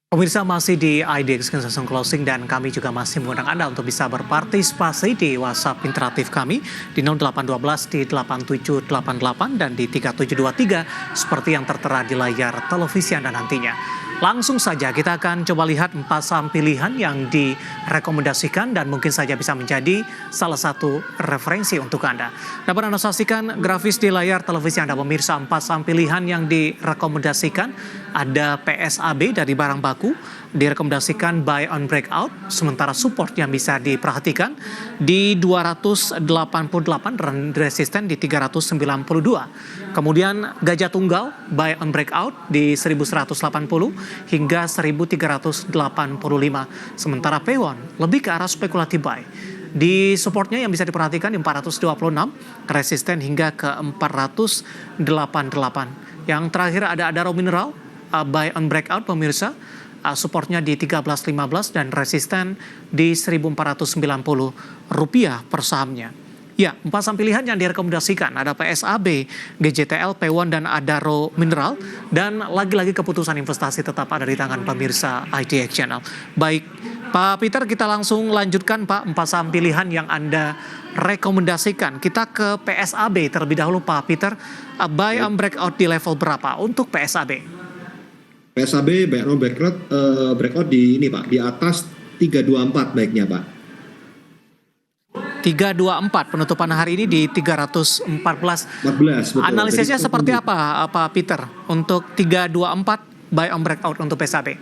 Pemirsa masih di IDX Construction Closing dan kami juga masih mengundang Anda untuk bisa berpartisipasi di WhatsApp interaktif kami di 0812 di 8788 dan di 3723 seperti yang tertera di layar televisi Anda nantinya. Langsung saja kita akan coba lihat 4 saham pilihan yang direkomendasikan dan mungkin saja bisa menjadi salah satu referensi untuk Anda. Dapat Anda saksikan grafis di layar televisi Anda pemirsa 4 saham pilihan yang direkomendasikan. Ada PSAB dari barang baku direkomendasikan buy on breakout, sementara support yang bisa diperhatikan di 288 dan resisten di 392. Kemudian Gajah Tunggal buy on breakout di 1180 hingga 1385. Sementara Pewon lebih ke arah spekulatif buy. Di supportnya yang bisa diperhatikan di 426, resisten hingga ke 488. Yang terakhir ada Adaro Mineral buy on breakout pemirsa, supportnya di 1315 dan resisten di 1490 rupiah per sahamnya. Ya, 4 saham pilihan yang direkomendasikan ada PSAB, GJTL, Pewon dan Adaro Mineral, dan lagi-lagi keputusan investasi tetap ada di tangan pemirsa IDX Channel. Baik, Pak Peter, kita langsung lanjutkan Pak 4 saham pilihan yang Anda rekomendasikan. Kita ke PSAB terlebih dahulu Pak Peter. Buy on breakout di level berapa untuk PSAB? PSAB breakout di ini Pak, di atas 324 baiknya Pak. 324 penutupan hari ini di 314. 14 betul. Analisisnya seperti apa Pak Peter untuk 324 buy on breakout untuk PSAB?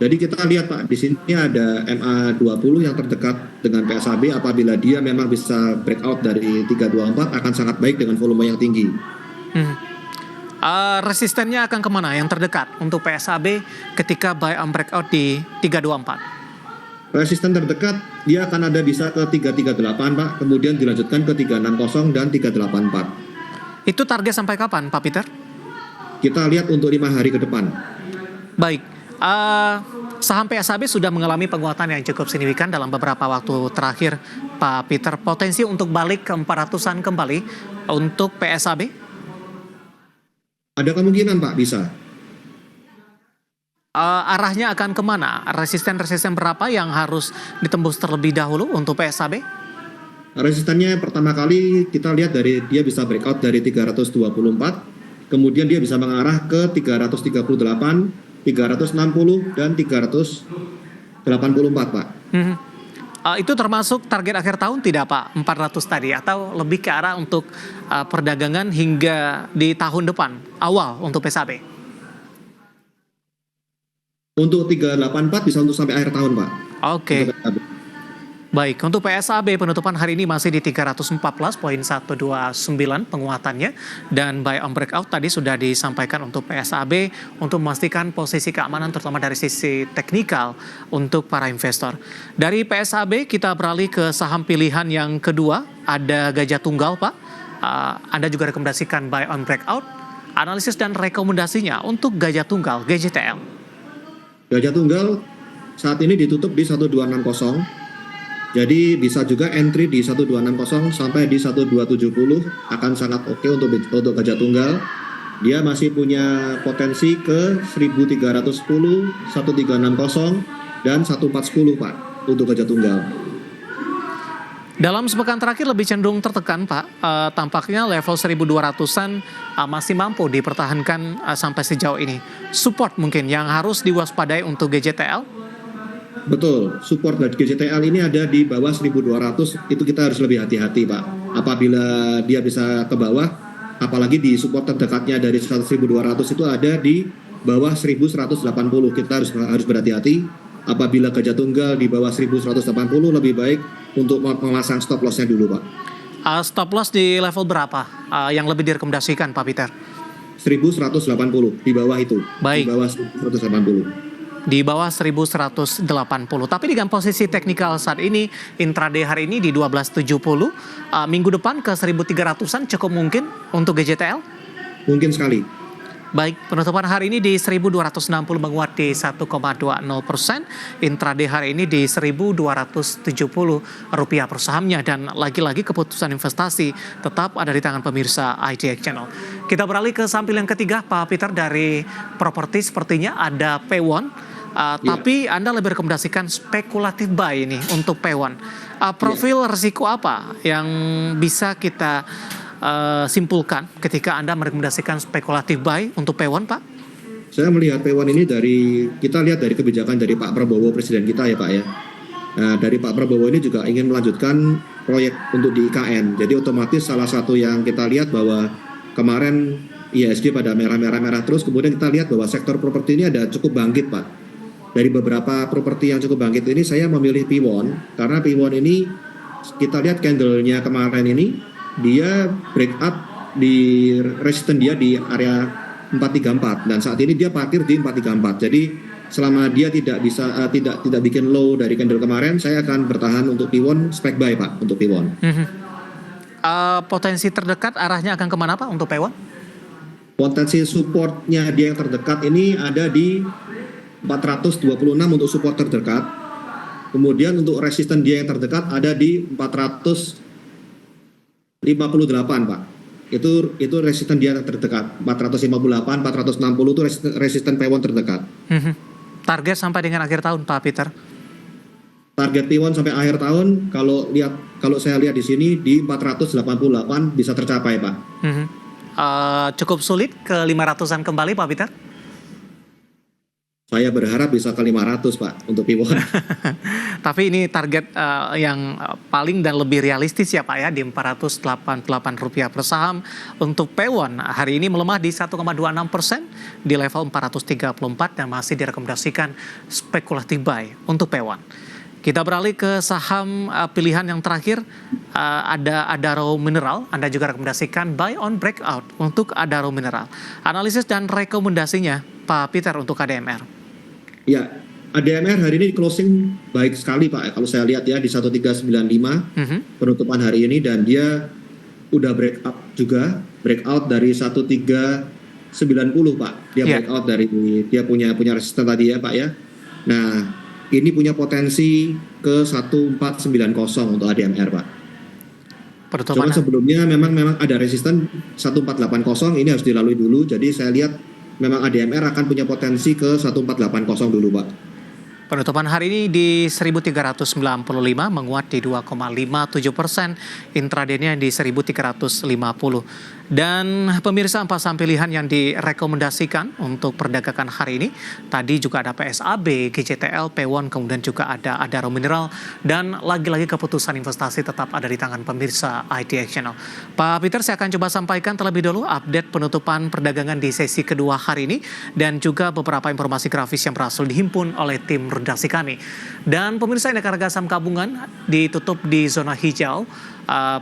Jadi kita lihat Pak, di sini ada MA20 yang terdekat dengan PSAB. Apabila dia memang bisa breakout dari 324 akan sangat baik dengan volume yang tinggi. Resistennya akan kemana yang terdekat untuk PSAB ketika buy on breakout di 324? Resisten terdekat dia akan ada bisa ke 338 Pak, kemudian dilanjutkan ke 360 dan 384. Itu target sampai kapan Pak Peter? Kita lihat untuk 5 hari ke depan. Baik, saham PSAB sudah mengalami penguatan yang cukup signifikan dalam beberapa waktu terakhir Pak Peter. Potensi untuk balik ke 400-an kembali untuk PSAB? Ada kemungkinan Pak, bisa. Arahnya akan kemana? Resisten-resisten berapa yang harus ditembus terlebih dahulu untuk PSAB? Resistennya pertama kali kita lihat dari dia bisa breakout dari 324, kemudian dia bisa mengarah ke 338, 360, dan 384 Pak. Itu termasuk target akhir tahun tidak Pak? 400 tadi atau lebih ke arah untuk perdagangan hingga di tahun depan awal untuk PSAB? Untuk 384 bisa untuk sampai akhir tahun Pak. Oke. Baik, untuk PSAB penutupan hari ini masih di 314.129 penguatannya, dan buy on breakout tadi sudah disampaikan untuk PSAB untuk memastikan posisi keamanan terutama dari sisi teknikal untuk para investor. Dari PSAB kita beralih ke saham pilihan yang kedua, ada Gajah Tunggal Pak. Anda juga rekomendasikan buy on breakout. Analisis dan rekomendasinya untuk Gajah Tunggal, GJTL. Gajah Tunggal saat ini ditutup di 1260. Jadi bisa juga entry di 1260 sampai di 1270 akan sangat oke untuk Gajah Tunggal. Dia masih punya potensi ke 1310, 1360 dan 1410 Pak untuk Gajah Tunggal. Dalam sepekan terakhir lebih cenderung tertekan Pak. Tampaknya level 1200-an masih mampu dipertahankan sampai sejauh ini. Support mungkin yang harus diwaspadai untuk GJTL? Betul, support dari GJTL ini ada di bawah 1200, itu kita harus lebih hati-hati Pak. Apabila dia bisa ke bawah, apalagi di support terdekatnya dari 1200 itu ada di bawah 1180, kita harus berhati-hati. Apabila Gajah Tunggal di bawah 1180 lebih baik untuk memasang stop loss-nya dulu Pak. Stop loss di level berapa yang lebih direkomendasikan Pak Peter? 1180, di bawah itu. Baik. Di bawah 1180. Di bawah 1180. Tapi dengan posisi teknikal saat ini, intraday hari ini di 1270, minggu depan ke 1300-an cukup mungkin untuk GJTL? Mungkin sekali. Baik, penutupan hari ini di 1260 menguat di 1,20%, intraday hari ini di 1270 rupiah per sahamnya, dan lagi-lagi keputusan investasi tetap ada di tangan pemirsa IDX Channel. Kita beralih ke saham yang ketiga Pak Peter, dari properti sepertinya ada Pewon. Ya. Tapi Anda lebih rekomendasikan spekulatif buy ini untuk P1. Profil risiko apa yang bisa kita simpulkan ketika Anda merekomendasikan spekulatif buy untuk P1, Pak? Saya melihat P1 ini kita lihat dari kebijakan dari Pak Prabowo, Presiden kita ya Pak ya. Nah, dari Pak Prabowo ini juga ingin melanjutkan proyek untuk di IKN. Jadi otomatis salah satu yang kita lihat bahwa kemarin IHSG pada merah-merah terus, kemudian kita lihat bahwa sektor properti ini ada cukup bangkit Pak. Dari beberapa properti yang cukup bangkit ini saya memilih P1 karena P1 ini kita lihat candle-nya kemarin ini dia break up di resisten dia di area 434 dan saat ini dia parkir di 434. Jadi selama dia tidak bisa tidak bikin low dari candle kemarin, saya akan bertahan untuk P1 spec buy Pak untuk P1. Potensi terdekat arahnya akan kemana Pak untuk P1? Potensi supportnya dia yang terdekat ini ada di 426 untuk support terdekat. Kemudian untuk resisten dia yang terdekat ada di 458 Pak. Itu resisten dia yang terdekat. 458, 460 itu resisten P1 terdekat. Target sampai dengan akhir tahun Pak Peter? Target P1 sampai akhir tahun kalau saya lihat di sini di 488 bisa tercapai Pak. Cukup sulit ke 500-an kembali Pak Peter? Saya berharap bisa ke 500 Pak untuk P1. Tapi ini target yang paling dan lebih realistis ya Pak ya, di Rp488 per saham. Untuk P1 hari ini melemah di 1,26% di level 434 dan masih direkomendasikan spekulatif buy untuk P1. Kita beralih ke saham pilihan yang terakhir, ada Adaro Mineral. Anda juga rekomendasikan buy on breakout untuk Adaro Mineral. Analisis dan rekomendasinya Pak Peter untuk ADMR. Ya, ADMR hari ini closing baik sekali Pak. Kalau saya lihat ya di 1395 penutupan hari ini dan dia udah breakout dari 1390 Pak. Dia breakout dari dia punya resisten tadi ya Pak ya. Nah, ini punya potensi ke 1490 untuk ADMR Pak. Cuman sebelumnya memang ada resisten 1480 ini harus dilalui dulu. Jadi saya lihat memang ADMR akan punya potensi ke 1480 dulu Pak. Penutupan hari ini di 1395 menguat di 2,57%, intraday-nya di 1350. Dan pemirsa, empat saham pilihan yang direkomendasikan untuk perdagangan hari ini, tadi juga ada PSAB, GCTL, P1, kemudian juga ada Adaro Mineral, dan lagi-lagi keputusan investasi tetap ada di tangan pemirsa IDX Channel. Pak Peter, saya akan coba sampaikan terlebih dulu update penutupan perdagangan di sesi kedua hari ini, dan juga beberapa informasi grafis yang berhasil dihimpun oleh tim redaksi kami. Dan pemirsa, ini harga saham gabungan ditutup di zona hijau.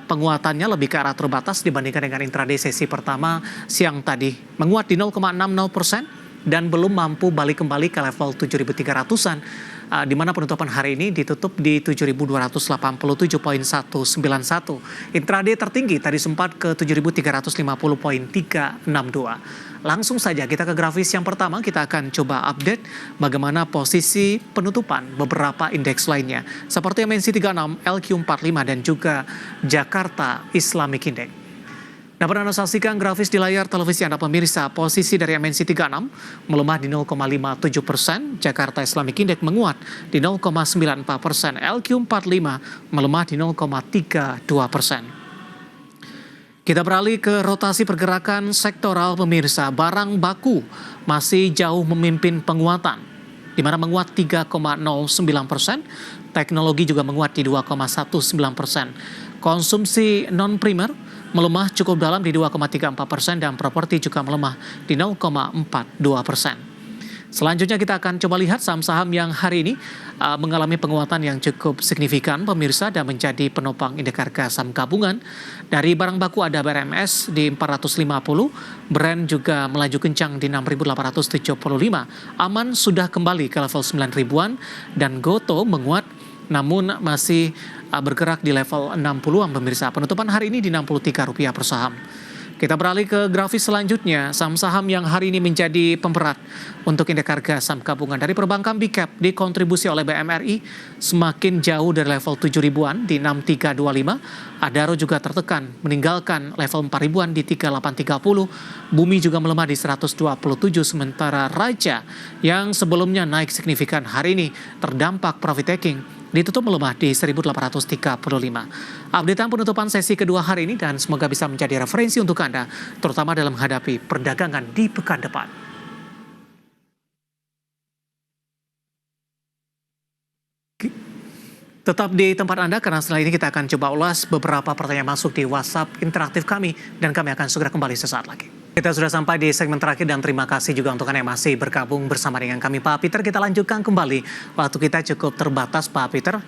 Penguatannya lebih ke arah terbatas dibandingkan dengan intraday sesi pertama siang tadi. Menguat di 0,60% dan belum mampu balik kembali ke level 7.300-an. Di mana penutupan hari ini ditutup di 7.287.191. Intraday tertinggi tadi sempat ke 7.350.362. Langsung saja kita ke grafis yang pertama, kita akan coba update bagaimana posisi penutupan beberapa indeks lainnya. Seperti MNC 36, LQ45 dan juga Jakarta Islamic Index. Dapat Anda saksikan grafis di layar televisi Anda pemirsa, posisi dari MNC 36 melemah di 0,57%, Jakarta Islamic Index menguat di 0,94%, LQ45 melemah di 0,32%. Kita beralih ke rotasi pergerakan sektoral pemirsa. Barang baku masih jauh memimpin penguatan, di mana menguat 3,09%, teknologi juga menguat di 2,19%. Konsumsi non-primer melemah cukup dalam di 2,34% dan properti juga melemah di 0,42%. Selanjutnya kita akan coba lihat saham-saham yang hari ini mengalami penguatan yang cukup signifikan pemirsa dan menjadi penopang indeks harga saham gabungan. Dari barang baku ada BRMS di 450, Brand juga melaju kencang di 6.875, Aman sudah kembali ke level 9.000-an dan Goto menguat namun masih bergerak di level 60-an pemirsa. Penutupan hari ini di Rp63 per saham. Kita beralih ke grafis selanjutnya, saham-saham yang hari ini menjadi pemberat untuk indeks harga saham gabungan dari perbankan Big Cap dikontribusi oleh BMRI semakin jauh dari level 7 ribuan di 6325. Adaro juga tertekan meninggalkan level 4 ribuan di 3830. Bumi juga melemah di 127, sementara Raja yang sebelumnya naik signifikan hari ini terdampak profit taking ditutup melemah di 1835. Updatean penutupan sesi kedua hari ini dan semoga bisa menjadi referensi untuk Anda, terutama dalam menghadapi perdagangan di pekan depan. Tetap di tempat Anda karena setelah ini kita akan coba ulas beberapa pertanyaan masuk di WhatsApp interaktif kami dan kami akan segera kembali sesaat lagi. Kita sudah sampai di segmen terakhir dan terima kasih juga untuk Anda yang masih bergabung bersama dengan kami. Pak Peter, kita lanjutkan kembali. Waktu kita cukup terbatas Pak Peter.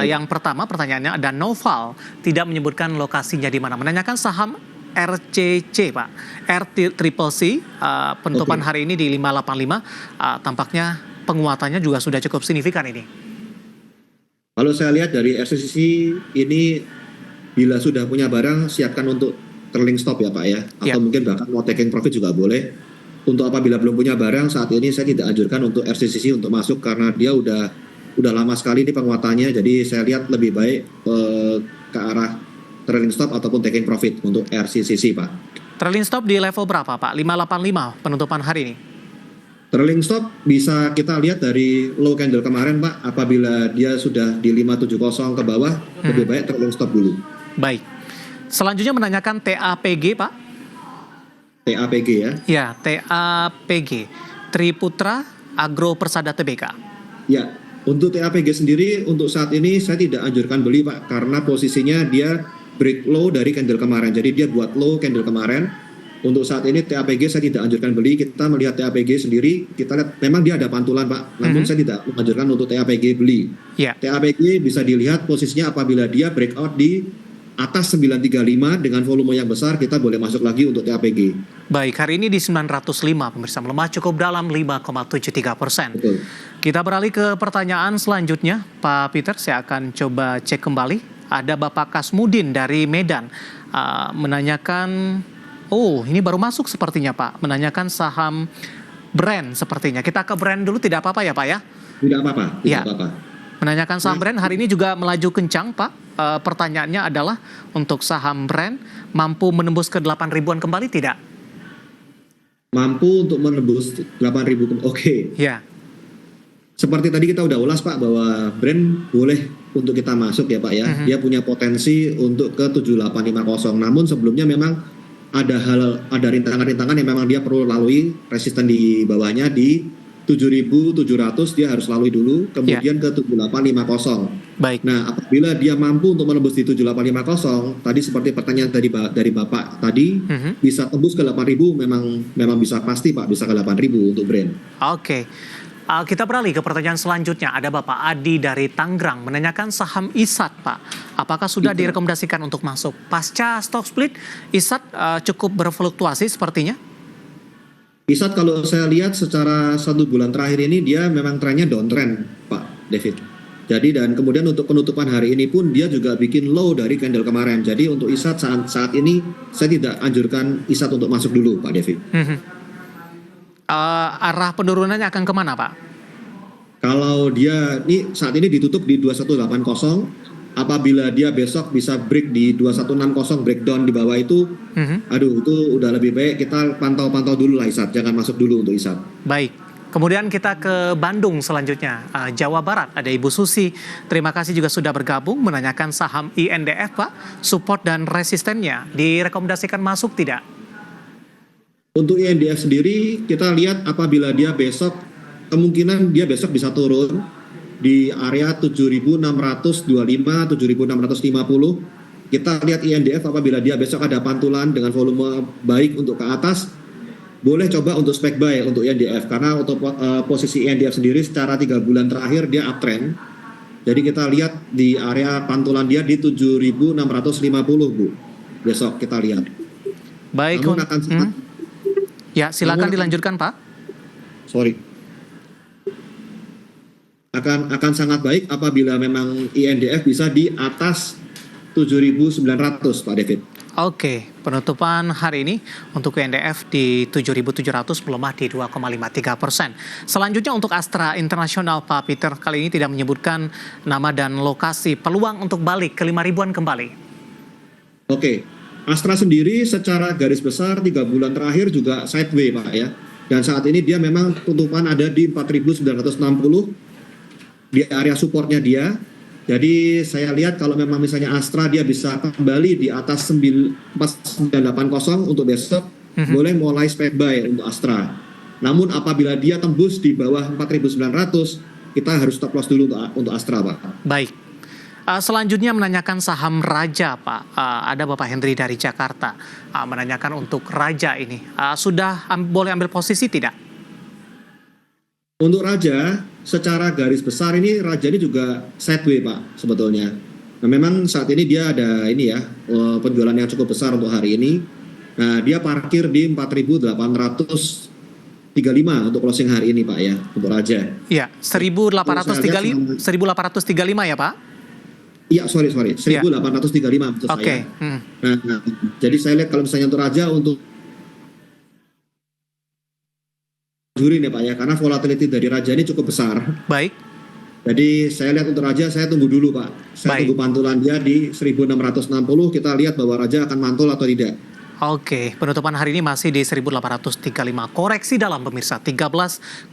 Yang pertama pertanyaannya ada Noval, tidak menyebutkan lokasinya di mana. Menanyakan saham RCC Pak. RCCC, penutupan hari ini di 585. Tampaknya penguatannya juga sudah cukup signifikan ini. Kalau saya lihat dari RCCC ini bila sudah punya barang siapkan untuk trailing stop ya Pak ya, atau mungkin bahkan mau taking profit juga boleh. Untuk apabila belum punya barang saat ini saya tidak anjurkan untuk RCCC untuk masuk karena dia udah lama sekali di penguatannya, jadi saya lihat lebih baik ke arah trailing stop ataupun taking profit untuk RCCC Pak. Trailing stop di level berapa Pak? 585 penutupan hari ini. Trailing stop bisa kita lihat dari low candle kemarin Pak, apabila dia sudah di 570 ke bawah, lebih baik trailing stop dulu. Baik. Selanjutnya menanyakan TAPG Pak. TAPG ya? Ya, TAPG. Triputra Agro Persada Tbk. Ya, untuk TAPG sendiri untuk saat ini saya tidak anjurkan beli Pak, karena posisinya dia break low dari candle kemarin. Jadi dia buat low candle kemarin. Untuk saat ini TAPG saya tidak anjurkan beli. Kita melihat TAPG sendiri, kita lihat memang dia ada pantulan Pak, namun saya tidak menganjurkan untuk TAPG beli. TAPG bisa dilihat posisinya apabila dia breakout di atas 935 dengan volume yang besar, kita boleh masuk lagi untuk TAPG. Baik, hari ini di 905 pemirsa, melemah cukup dalam 5,73%. Betul. Kita beralih ke pertanyaan selanjutnya Pak Peter, saya akan coba cek kembali. Ada Bapak Kasmudin dari Medan menanyakan, ini baru masuk sepertinya Pak, menanyakan saham brand sepertinya. Kita ke brand dulu, tidak apa-apa ya Pak ya? Tidak apa-apa, tidak apa-apa. Menanyakan saham brand hari ini juga melaju kencang Pak. Pertanyaannya adalah untuk saham brand mampu menembus ke 8 ribuan kembali tidak? Mampu untuk menembus 8 ribu, oke. Ya. Seperti tadi kita udah ulas Pak, bahwa brand boleh untuk kita masuk ya Pak ya. Dia punya potensi untuk ke 7850. Namun sebelumnya memang ada rintangan-rintangan yang memang dia perlu lalui, resisten di bawahnya di 7.700 dia harus lalui dulu, kemudian ke 7850. Baik. Nah, apabila dia mampu untuk menembus di 7850, tadi seperti pertanyaan dari Bapak tadi, bisa tembus ke 8.000, memang bisa pasti Pak, bisa ke 8.000 untuk brand. Oke. Kita beralih ke pertanyaan selanjutnya. Ada Bapak Adi dari Tangerang menanyakan saham ISAT Pak. Apakah sudah direkomendasikan untuk masuk? Pasca stock split, ISAT cukup berfluktuasi sepertinya? ISAT kalau saya lihat secara 1 bulan terakhir ini dia memang trennya downtrend Pak David. Jadi dan kemudian untuk penutupan hari ini pun dia juga bikin low dari candle kemarin. Jadi untuk ISAT saat ini saya tidak anjurkan ISAT untuk masuk dulu Pak David. Arah penurunannya akan kemana Pak? Kalau dia ini saat ini ditutup di 2180, apabila dia besok bisa break di 2160 breakdown di bawah itu, itu udah lebih baik kita pantau-pantau dulu lah ISAT, jangan masuk dulu untuk ISAT. Baik. Kemudian kita ke Bandung selanjutnya, Jawa Barat. Ada Ibu Susi, terima kasih juga sudah bergabung menanyakan saham INDF Pak, support dan resistennya direkomendasikan masuk tidak? Untuk INDF sendiri kita lihat apabila dia besok, kemungkinan dia besok bisa turun di area 7.625, 7.650. Kita lihat INDF apabila dia besok ada pantulan dengan volume baik untuk ke atas, boleh coba untuk spek buy untuk INDF, karena untuk posisi INDF sendiri secara 3 bulan terakhir dia uptrend. Jadi kita lihat di area pantulan dia di 7.650 Bu. Besok kita lihat. Baik. Namun akan sangat ya, silakan dilanjutkan Pak. Sorry. Akan sangat baik apabila memang INDF bisa di atas 7.900 Pak David. Oke, penutupan hari ini untuk INDF di 7.700 melemah di 2,53%. Selanjutnya untuk Astra Internasional, Pak Peter, kali ini tidak menyebutkan nama dan lokasi, peluang untuk balik ke 5.000-an kembali. Oke, Astra sendiri secara garis besar 3 bulan terakhir juga sideway Pak ya. Dan saat ini dia memang tutupan ada di 4.960 di area supportnya dia. Jadi saya lihat kalau memang misalnya Astra dia bisa kembali di atas 4980 untuk besok, boleh mulai standby untuk Astra. Namun apabila dia tembus di bawah 4.900, kita harus stop loss dulu untuk Astra Pak. Baik. Selanjutnya menanyakan saham Raja, Pak. Ada Bapak Henry dari Jakarta menanyakan untuk Raja ini. Sudah boleh ambil posisi tidak? Untuk Raja, secara garis besar ini Raja ini juga sideway Pak sebetulnya. Nah memang saat ini dia ada ini ya penjualan yang cukup besar untuk hari ini. Nah dia parkir di 4.835 untuk closing hari ini Pak ya untuk Raja. Iya, 1.835 ya Pak? Iya sorry 1.835 betul Oke. saya. Nah, jadi saya lihat kalau misalnya untuk Raja untuk jurin ya Pak ya, karena volatility dari Raja ini cukup besar. Baik. Jadi saya lihat untuk Raja, saya tunggu dulu Pak. Saya tunggu pantulan dia di 1.660, kita lihat bahwa Raja akan mantul atau tidak. Oke, penutupan hari ini masih di 1.835. Koreksi dalam pemirsa 13,03%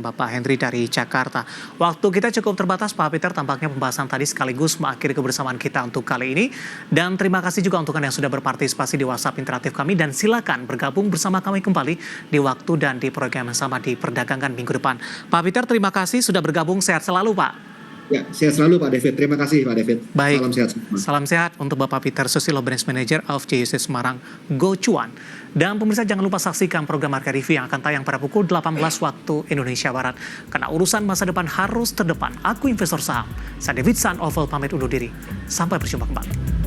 Bapak Henry dari Jakarta. Waktu kita cukup terbatas Pak Peter, tampaknya pembahasan tadi sekaligus mengakhiri kebersamaan kita untuk kali ini. Dan terima kasih juga untuk Anda yang sudah berpartisipasi di WhatsApp interaktif kami. Dan silakan bergabung bersama kami kembali di waktu dan di program yang sama di Perdagangan minggu depan. Pak Peter, terima kasih sudah bergabung. Sehat selalu Pak. Ya, sehat selalu Pak David. Terima kasih Pak David. Baik. Salam sehat. Salam sehat untuk Bapak Peter Susilo, Branch Manager of JUC Semarang, Go Cuan. Dan pemirsa jangan lupa saksikan program Market Review yang akan tayang pada pukul 18 waktu Indonesia Barat. Karena urusan masa depan harus terdepan. Aku investor saham. Saya David San Oval pamit undur diri. Sampai berjumpa kembali.